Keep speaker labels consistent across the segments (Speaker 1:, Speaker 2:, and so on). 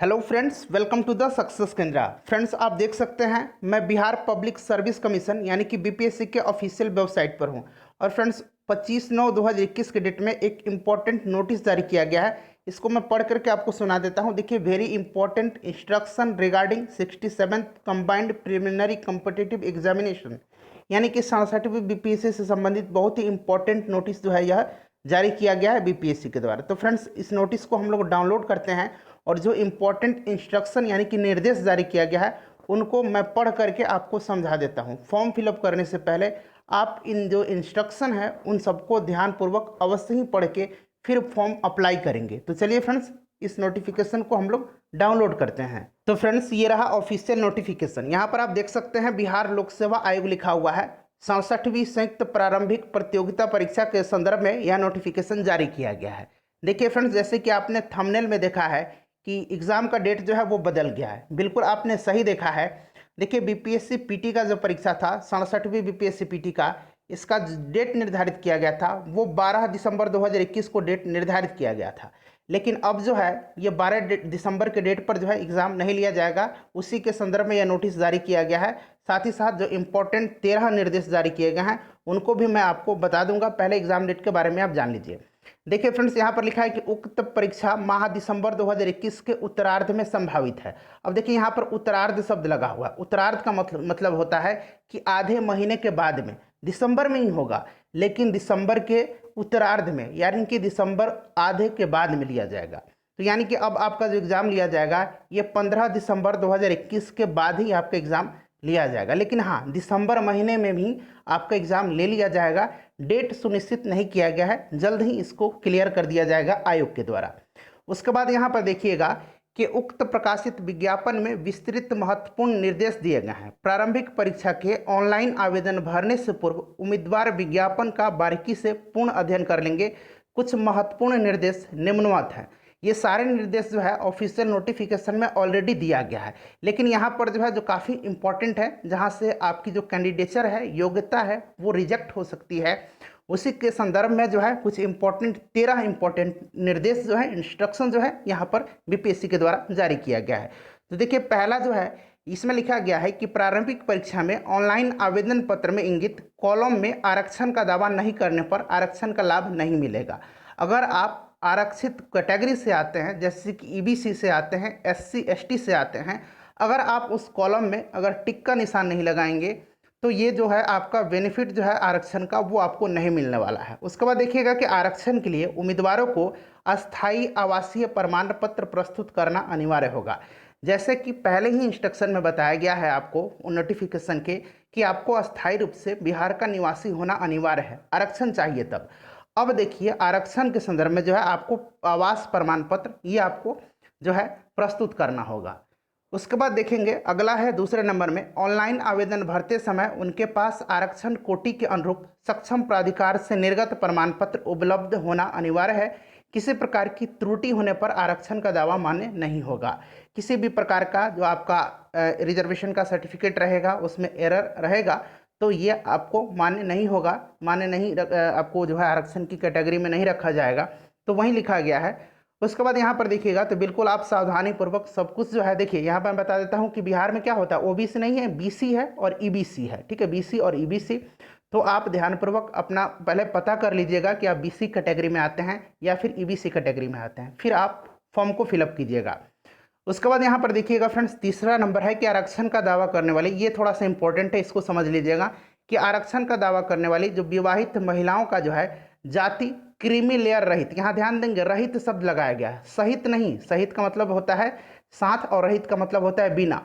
Speaker 1: Hello friends, welcome to the success Kendra. Friends, आप देख सकते हैं मैं बिहार पब्लिक सर्विस कमीशन यानी कि बीपीएससी के ऑफिशियल वेबसाइट पर हूं। और फ्रेंड्स 25/9/2021 के डेट में एक इम्पॉर्टेंट नोटिस जारी किया गया है। इसको मैं पढ़ करके आपको सुना देता हूं। देखिए, very important instruction regarding 67th combined preliminary competitive examination, यानी कि 67वीं बीपीएससी से संबंधित बहुत ही इंपॉर्टेंट नोटिस जो है यह जारी किया गया है बीपीएससी के द्वारा। तो फ्रेंड्स, इस नोटिस को हम लोग डाउनलोड करते हैं और जो इम्पोर्टेंट इंस्ट्रक्शन यानी कि निर्देश जारी किया गया है उनको मैं पढ़ करके आपको समझा देता हूं। फॉर्म फिलअप करने से पहले आप इन जो इंस्ट्रक्शन है उन सबको ध्यानपूर्वक अवश्य ही पढ़ के फिर फॉर्म अप्लाई करेंगे। तो चलिए फ्रेंड्स, इस नोटिफिकेशन को हम लोग डाउनलोड करते हैं। तो फ्रेंड्स, ये रहा ऑफिशियल नोटिफिकेशन। यहाँ पर आप देख सकते हैं बिहार लोक सेवा आयोग लिखा हुआ है। 67वीं संयुक्त प्रारंभिक प्रतियोगिता परीक्षा के संदर्भ में यह नोटिफिकेशन जारी किया गया है। देखिए फ्रेंड्स, जैसे कि आपने थंबनेल में देखा है कि एग्ज़ाम का डेट जो है वो बदल गया है। बिल्कुल आपने सही देखा है। देखिए, बीपीएससी पीटी का जो परीक्षा था 67वीं बीपीएससी पीटी का, इसका डेट निर्धारित किया गया था वो 12 दिसंबर 2021 को डेट निर्धारित किया गया था। लेकिन अब जो है ये 12 दिसंबर के डेट पर जो है एग्ज़ाम नहीं लिया जाएगा। उसी के संदर्भ में यह नोटिस जारी किया गया है। साथ ही साथ जो इम्पोर्टेंट 13 निर्देश जारी किए गए हैं उनको भी मैं आपको बता दूंगा। पहले एग्जाम डेट के बारे में आप जान लीजिए। देखिए फ्रेंड्स, यहाँ पर लिखा है कि उक्त परीक्षा माह दिसंबर 2021 के उत्तरार्ध में संभावित है। अब देखिए, यहाँ पर उत्तरार्ध शब्द लगा हुआ है। उत्तरार्ध का मतलब होता है कि आधे महीने के बाद में, दिसंबर में ही होगा लेकिन दिसंबर के उत्तरार्ध में, यानी कि दिसंबर आधे के बाद में लिया जाएगा। तो यानी कि अब आपका जो एग्ज़ाम लिया जाएगा ये 15 दिसंबर 2021 के बाद ही आपका एग्ज़ाम लिया जाएगा। लेकिन हाँ, दिसंबर महीने में भी आपका एग्ज़ाम ले लिया जाएगा। डेट सुनिश्चित नहीं किया गया है, जल्द ही इसको क्लियर कर दिया जाएगा आयोग के द्वारा। उसके बाद यहाँ पर देखिएगा कि उक्त प्रकाशित विज्ञापन में विस्तृत महत्वपूर्ण निर्देश दिए गए हैं। प्रारंभिक परीक्षा के ऑनलाइन आवेदन भरने से पूर्व उम्मीदवार विज्ञापन का बारीकी से पूर्ण अध्ययन कर लेंगे। कुछ महत्वपूर्ण निर्देश निम्नवत हैं। ये सारे निर्देश जो है ऑफिशियल नोटिफिकेशन में ऑलरेडी दिया गया है, लेकिन यहाँ पर जो है जो काफ़ी इंपॉर्टेंट है, जहाँ से आपकी जो कैंडिडेचर है, योग्यता है, वो रिजेक्ट हो सकती है, उसी के संदर्भ में जो है कुछ इंपॉर्टेंट 13 इंपॉर्टेंट निर्देश जो है, इंस्ट्रक्शन जो है यहाँ पर बीपीएससी के द्वारा जारी किया गया है। तो देखिए, पहला जो है इसमें लिखा गया है कि प्रारंभिक परीक्षा में ऑनलाइन आवेदन पत्र में इंगित कॉलम में आरक्षण का दावा नहीं करने पर आरक्षण का लाभ नहीं मिलेगा। अगर आप आरक्षित कैटेगरी से आते हैं, जैसे कि ईबीसी से आते हैं, एससी एसटी से आते हैं, अगर आप उस कॉलम में अगर टिक का निशान नहीं लगाएंगे तो ये जो है आपका बेनिफिट जो है आरक्षण का वो आपको नहीं मिलने वाला है। उसके बाद देखिएगा कि आरक्षण के लिए उम्मीदवारों को अस्थायी आवासीय प्रमाण पत्र प्रस्तुत करना अनिवार्य होगा। जैसे कि पहले ही इंस्ट्रक्शन में बताया गया है आपको नोटिफिकेशन के कि आपको अस्थायी रूप से बिहार का निवासी होना अनिवार्य है, आरक्षण चाहिए तब। अब देखिए, आरक्षण के संदर्भ में जो है आपको आवास प्रमाण पत्र ये आपको जो है प्रस्तुत करना होगा। उसके बाद देखेंगे, अगला है दूसरे नंबर में, ऑनलाइन आवेदन भरते समय उनके पास आरक्षण कोटि के अनुरूप सक्षम प्राधिकार से निर्गत प्रमाण पत्र उपलब्ध होना अनिवार्य है। किसी प्रकार की त्रुटि होने पर आरक्षण का दावा मान्य नहीं होगा। किसी भी प्रकार का जो आपका रिजर्वेशन का सर्टिफिकेट रहेगा उसमें एरर रहेगा तो ये आपको मान्य नहीं होगा, मान्य नहीं आपको जो है आरक्षण की कैटेगरी में नहीं रखा जाएगा। तो वहीं लिखा गया है। उसके बाद यहाँ पर देखिएगा तो बिल्कुल आप सावधानी पूर्वक सब कुछ जो है, देखिए यहाँ पर मैं बता देता हूँ कि बिहार में क्या होता है, ओबीसी नहीं है, बीसी है और ईबीसी है। ठीक है, बीसी और ईबीसी। तो आप ध्यानपूर्वक अपना पहले पता कर लीजिएगा कि आप बीसी कैटेगरी में आते हैं या फिर ईबीसी कैटेगरी में आते हैं, फिर आप फॉर्म को फिलअप कीजिएगा। उसके बाद यहाँ पर देखिएगा फ्रेंड्स, तीसरा नंबर है कि आरक्षण का दावा करने वाले, ये थोड़ा सा इंपॉर्टेंट है, इसको समझ लीजिएगा कि आरक्षण का दावा करने वाली जो विवाहित महिलाओं का जो है जाति क्रीमी लेयर रहित, यहाँ ध्यान देंगे रहित शब्द लगाया गया है, सहित नहीं। सहित का मतलब होता है साथ और रहित का मतलब होता है बिना।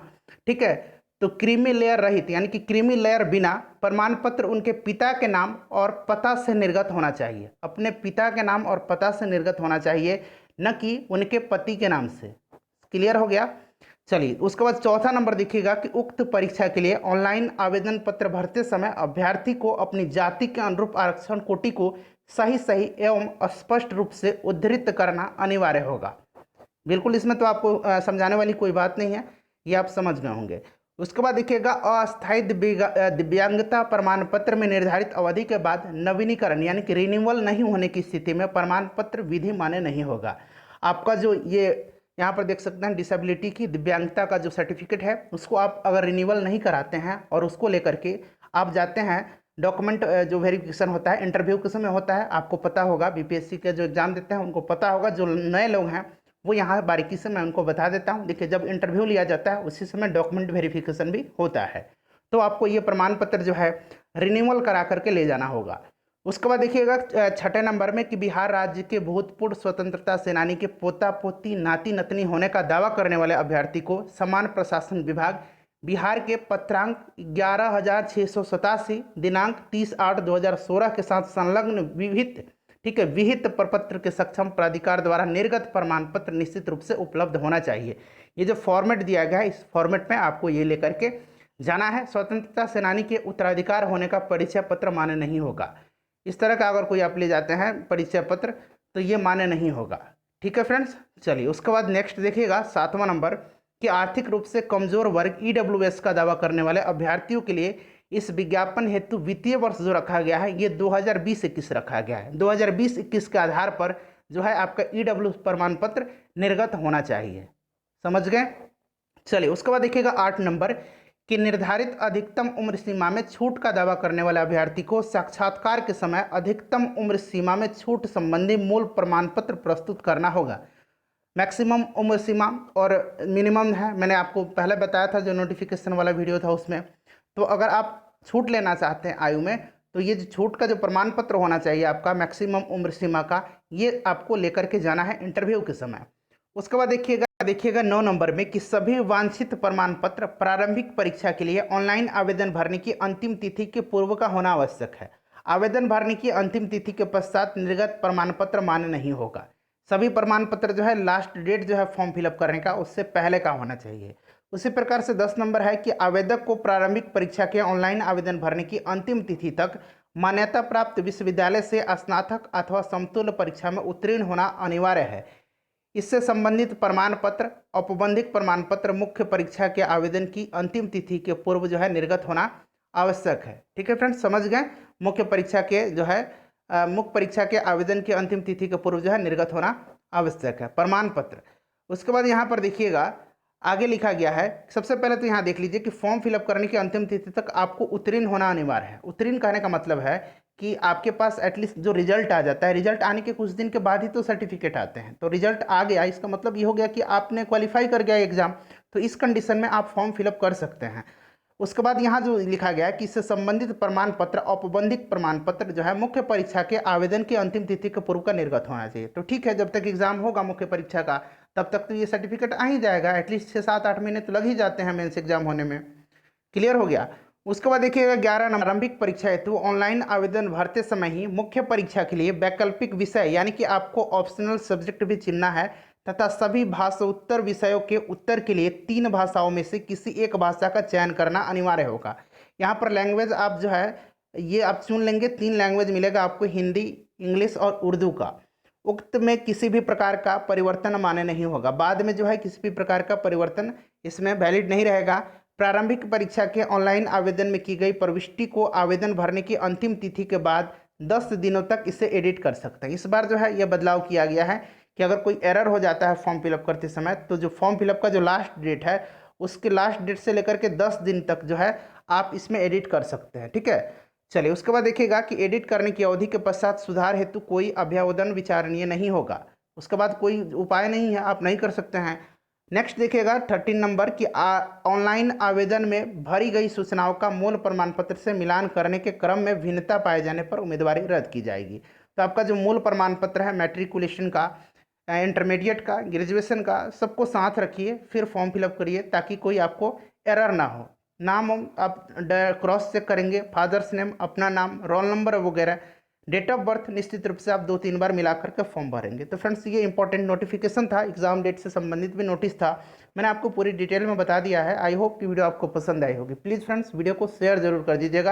Speaker 1: ठीक है, तो क्रीमी लेयर रहित यानी कि क्रीमी लेयर बिना प्रमाण पत्र उनके पिता के नाम और पता से निर्गत होना चाहिए। अपने पिता के नाम और पता से निर्गत होना चाहिए, न कि उनके पति के नाम से। क्लियर हो गया। चलिए, उसके बाद चौथा नंबर देखिएगा कि उक्त परीक्षा के लिए ऑनलाइन आवेदन पत्र भरते समय अभ्यर्थी को अपनी जाति के अनुरूप आरक्षण कोटि को सही सही एवं स्पष्ट रूप से उद्धृत करना अनिवार्य होगा। बिल्कुल, इसमें तो आपको समझाने वाली कोई बात नहीं है, ये आप समझ गए होंगे। उसके बाद देखिएगा, अस्थायी दिव्यांगता प्रमाण पत्र में निर्धारित अवधि के बाद नवीनीकरण यानी कि रिन्यूअल नहीं होने की स्थिति में प्रमाण पत्र विधि मान्य नहीं होगा। आपका जो ये यहाँ पर देख सकते हैं डिसेबिलिटी की, दिव्यांगता का जो सर्टिफिकेट है उसको आप अगर रिन्यूअल नहीं कराते हैं और उसको लेकर के आप जाते हैं डॉक्यूमेंट जो वेरिफिकेशन होता है इंटरव्यू के समय होता है, आपको पता होगा बीपीएससी के जो एग्ज़ाम देते हैं उनको पता होगा, जो नए लोग हैं वो यहाँ बारीकी से मैं उनको बता देता हूँ। देखिए जब इंटरव्यू लिया जाता है उसी समय डॉक्यूमेंट वेरिफिकेशन भी होता है, तो आपको ये प्रमाण पत्र जो है रिन्यूअल करा करके ले जाना होगा। उसके बाद देखिएगा छठे नंबर में कि बिहार राज्य के भूतपूर्व स्वतंत्रता सेनानी के पोता पोती नाती नतनी होने का दावा करने वाले अभ्यर्थी को समान प्रशासन विभाग बिहार के पत्रांक 11,687 दिनांक 30/8/2016 के साथ संलग्न विहित, ठीक है, विहित प्रपत्र के सक्षम प्राधिकार द्वारा निर्गत प्रमाण पत्र निश्चित रूप से उपलब्ध होना चाहिए। ये जो फॉर्मेट दिया गया है इस फॉर्मेट में आपको ये लेकर के जाना है। स्वतंत्रता सेनानी के उत्तराधिकार होने का परिचय पत्र मान्य नहीं होगा। इस तरह का अगर कोई आप ले जाते हैं परिचय पत्र तो ये मान्य नहीं होगा। ठीक है फ्रेंड्स, चलिए उसके बाद नेक्स्ट देखिएगा 7वां नंबर कि आर्थिक रूप से कमजोर वर्ग ईडब्ल्यूएस का दावा करने वाले अभ्यर्थियों के लिए इस विज्ञापन हेतु वित्तीय वर्ष जो रखा गया है ये 2020-21 रखा गया है। 2020-21 के आधार पर जो है आपका ईडब्ल्यू प्रमाण पत्र निर्गत होना चाहिए। समझ गए? चलिए उसके बाद देखिएगा 8 नंबर कि निर्धारित अधिकतम उम्र सीमा में छूट का दावा करने वाले अभ्यर्थी को साक्षात्कार के समय अधिकतम उम्र सीमा में छूट संबंधी मूल प्रमाण पत्र प्रस्तुत करना होगा। मैक्सिमम उम्र सीमा और मिनिमम है, मैंने आपको पहले बताया था जो नोटिफिकेशन वाला वीडियो था उसमें। तो अगर आप छूट लेना चाहते हैं आयु में तो ये जो छूट का जो प्रमाण पत्र होना चाहिए आपका मैक्सिमम उम्र सीमा का, ये आपको लेकर के जाना है इंटरव्यू के समय। उसके बाद देखिएगा 9 नंबर में कि सभी वांछित प्रमाण पत्र प्रारंभिक परीक्षा के लिए ऑनलाइन आवेदन भरने की अंतिम तिथि के पूर्व का होना आवश्यक है। आवेदन भरने की अंतिम तिथि के पश्चात निर्गत प्रमाण पत्र मान्य नहीं होगा। सभी प्रमाण पत्र जो है लास्ट डेट जो है फॉर्म फिलअप करने का उससे पहले का होना चाहिए। उसी प्रकार से 10 नंबर है कि आवेदक को प्रारंभिक परीक्षा के ऑनलाइन आवेदन भरने की अंतिम तिथि तक मान्यता प्राप्त विश्वविद्यालय से स्नातक अथवा समतुल्य परीक्षा में उत्तीर्ण होना अनिवार्य है। इससे संबंधित प्रमाण पत्र औपबंधिक प्रमाण पत्र मुख्य परीक्षा के आवेदन की अंतिम तिथि के पूर्व जो है निर्गत होना आवश्यक है। ठीक है फ्रेंड्स, समझ गए? मुख्य परीक्षा के जो है मुख्य परीक्षा के आवेदन की अंतिम तिथि के पूर्व जो है निर्गत होना आवश्यक है प्रमाण पत्र। उसके बाद यहाँ पर देखिएगा आगे लिखा गया है, सबसे पहले तो यहाँ देख लीजिए कि फॉर्म फिलअप करने की अंतिम तिथि तक आपको उत्तीर्ण होना अनिवार्य है। उत्तीर्ण कहने का मतलब है कि आपके पास एटलीस्ट जो रिजल्ट आ जाता है, रिजल्ट आने के कुछ दिन के बाद ही तो सर्टिफिकेट आते हैं, तो रिजल्ट आ गया इसका मतलब ये हो गया कि आपने क्वालिफाई कर गया एग्जाम, तो इस कंडीशन में आप फॉर्म फिलअप कर सकते हैं। उसके बाद यहाँ जो लिखा गया है कि इससे संबंधित प्रमाण पत्र औपबंधिक प्रमाण पत्र जो है मुख्य परीक्षा के आवेदन की अंतिम तिथि के पूर्व का निर्गत होना चाहिए। तो ठीक है, जब तक एग्जाम होगा मुख्य परीक्षा का तब तक तो ये सर्टिफिकेट आ ही जाएगा। एटलीस्ट 6-7-8 महीने तो लग ही जाते हैं मेंस एग्जाम होने में। क्लियर हो गया? उसके बाद देखिएगा 11 नंबर आरंभिक परीक्षा हेतु ऑनलाइन आवेदन भरते समय ही मुख्य परीक्षा के लिए वैकल्पिक विषय यानी कि आपको ऑप्शनल सब्जेक्ट भी चुनना है तथा सभी भाषोत्तर विषयों के उत्तर के लिए 3 भाषाओं में से किसी एक भाषा का चयन करना अनिवार्य होगा। यहाँ पर लैंग्वेज आप जो है ये आप चुन लेंगे, 3 लैंग्वेज मिलेगा आपको, हिंदी, इंग्लिश और उर्दू का। उक्त में किसी भी प्रकार का परिवर्तन मान्य नहीं होगा। बाद में जो है किसी भी प्रकार का परिवर्तन इसमें वैलिड नहीं रहेगा। प्रारंभिक परीक्षा के ऑनलाइन आवेदन में की गई प्रविष्टि को आवेदन भरने की अंतिम तिथि के बाद 10 दिनों तक इसे एडिट कर सकते हैं। इस बार जो है यह बदलाव किया गया है कि अगर कोई एरर हो जाता है फॉर्म फिलअप करते समय तो जो फॉर्म फिलअप का जो लास्ट डेट है उसके लास्ट डेट से लेकर के 10 दिन तक जो है आप इसमें एडिट कर सकते हैं। ठीक है, चलिए उसके बाद देखिएगा कि एडिट करने की अवधि के पश्चात सुधार हेतु कोई अभ्यावेदन विचारणीय नहीं होगा। उसके बाद कोई उपाय नहीं है, आप नहीं कर सकते हैं। नेक्स्ट देखिएगा 13 नंबर कि ऑनलाइन आवेदन में भरी गई सूचनाओं का मूल प्रमाण पत्र से मिलान करने के क्रम में भिन्नता पाए जाने पर उम्मीदवारी रद्द की जाएगी। तो आपका जो मूल प्रमाण पत्र है मैट्रिकुलेशन का, इंटरमीडिएट का, ग्रेजुएशन का, सबको साथ रखिए फिर फॉर्म फिलअप करिए ताकि कोई आपको एरर ना हो। नाम आप क्रॉस चेक करेंगे, फादर्स नेम, अपना नाम, रोल नंबर वगैरह, डेट ऑफ बर्थ निश्चित रूप से आप 2-3 बार मिला करके फॉर्म भरेंगे। तो फ्रेंड्स ये इंपॉर्टेंट नोटिफिकेशन था, एग्जाम डेट से संबंधित भी नोटिस था, मैंने आपको पूरी डिटेल में बता दिया है। आई होप कि वीडियो आपको पसंद आई होगी। प्लीज़ फ्रेंड्स वीडियो को शेयर जरूर कर दीजिएगा।